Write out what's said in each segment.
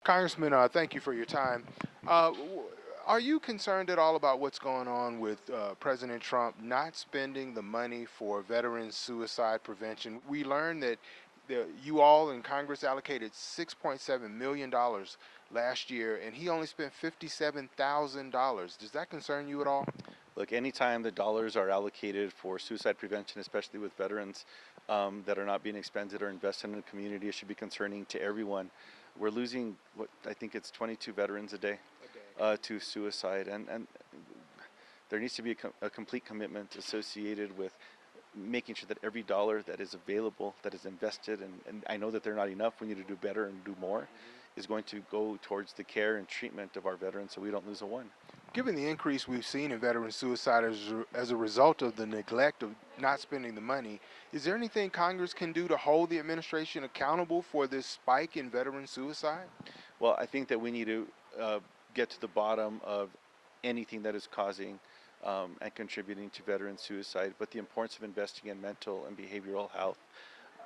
Congressman, thank you for your time. Are you concerned at all about what's going on with President Trump not spending the money for veterans suicide prevention? We learned that you all in Congress allocated $6.7 million last year, and he only spent $57,000. Does that concern you at all? Look, anytime the dollars are allocated for suicide prevention, especially with veterans that are not being expended or invested in the community, it should be concerning to everyone. We're losing, what I think it's 22 veterans a day to suicide, and there needs to be a complete commitment associated with making sure that every dollar that is available, that is invested, and I know that they're not enough, we need to do better and do more, is going to go towards the care and treatment of our veterans so we don't lose a one. Given the increase we've seen in veteran suicide as a result of the neglect of not spending the money, is there anything Congress can do to hold the administration accountable for this spike in veteran suicide? Well, I think that we need to get to the bottom of anything that is causing and contributing to veteran suicide, but the importance of investing in mental and behavioral health.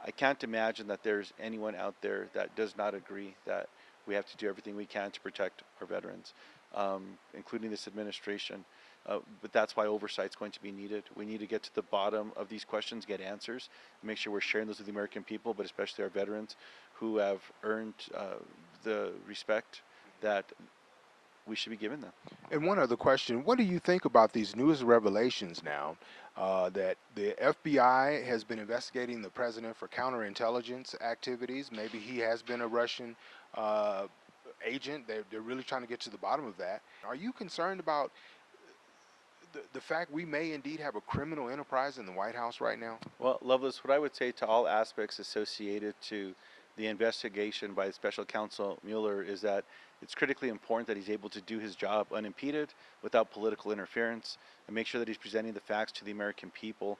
I can't imagine that there's anyone out there that does not agree that we have to do everything we can to protect our veterans, including this administration. But that's why oversight is going to be needed. We need to get to the bottom of these questions, get answers, and make sure we're sharing those with the American people, but especially our veterans who have earned the respect that we should be giving them. And one other question, what do you think about these newest revelations now that the FBI has been investigating the president for counterintelligence activities? Maybe he has been a Russian agent. They're really trying to get to the bottom of that. Are you concerned about the fact we may indeed have a criminal enterprise in the White House right now? Well, Loveless, what I would say to all aspects associated to the investigation by Special Counsel Mueller is that it's critically important that he's able to do his job unimpeded without political interference and make sure that he's presenting the facts to the American people.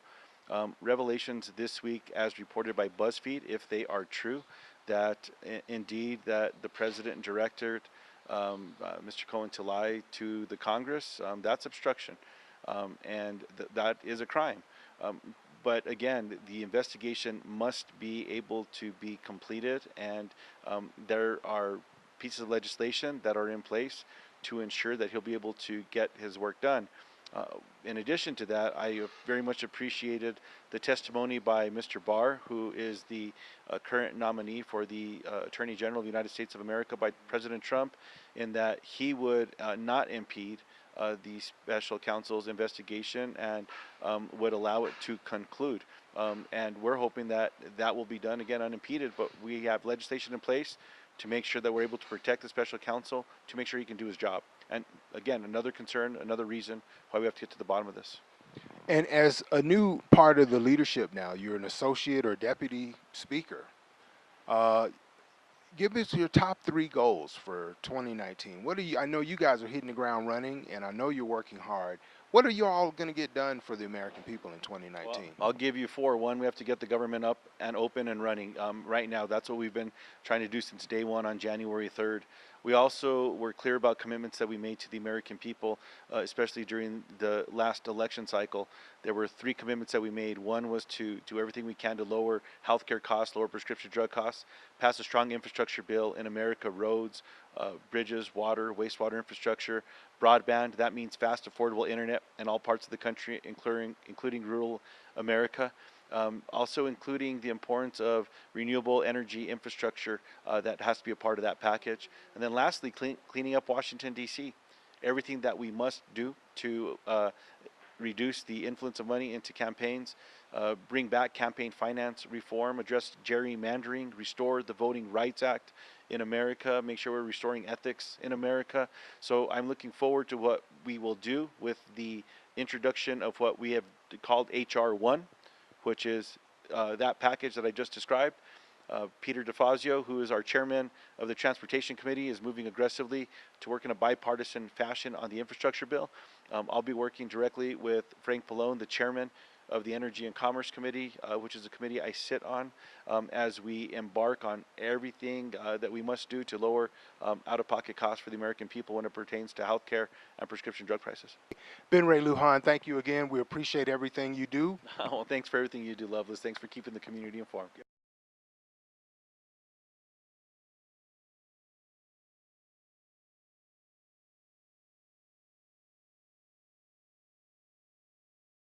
Revelations this week, as reported by BuzzFeed, if they are true, that indeed that the president directed Mr. Cohen to lie to the Congress, that's obstruction, and that is a crime. But again, the investigation must be able to be completed, and there are pieces of legislation that are in place to ensure that he'll be able to get his work done. In addition to that, I very much appreciated the testimony by Mr. Barr, who is the current nominee for the Attorney General of the United States of America by President Trump, in that he would not impede the special counsel's investigation and would allow it to conclude. And we're hoping that that will be done again unimpeded, but we have legislation in place to make sure that we're able to protect the special counsel, to make sure he can do his job. And again, another concern, another reason why we have to get to the bottom of this. And as a new part of the leadership now, you're an associate or deputy speaker. Give us your top 3 goals for 2019. What are you? I know you guys are hitting the ground running, and I know you're working hard. What are you all going to get done for the American people in 2019? Well, I'll give you 4. One, we have to get the government up and open and running. Right now, that's what we've been trying to do since day one on January 3rd. We also were clear about commitments that we made to the American people, especially during the last election cycle. There were 3 commitments that we made. One was to do everything we can to lower healthcare costs, lower prescription drug costs, pass a strong infrastructure bill in America, roads, bridges, water, wastewater infrastructure, broadband. That means fast, affordable internet in all parts of the country, including rural America. Also including the importance of renewable energy infrastructure that has to be a part of that package. And then lastly, cleaning up Washington, D.C. Everything that we must do to reduce the influence of money into campaigns, bring back campaign finance reform, address gerrymandering, restore the Voting Rights Act in America, make sure we're restoring ethics in America. So I'm looking forward to what we will do with the introduction of what we have called H.R. 1, which is that package that I just described. Peter DeFazio, who is our chairman of the Transportation Committee, is moving aggressively to work in a bipartisan fashion on the infrastructure bill. I'll be working directly with Frank Pallone, the chairman of the Energy and Commerce Committee, which is a committee I sit on, as we embark on everything that we must do to lower out-of-pocket costs for the American people when it pertains to health care and prescription drug prices. Ben Ray Lujan, thank you again. We appreciate everything you do. Well, thanks for everything you do, Loveless. Thanks for keeping the community informed.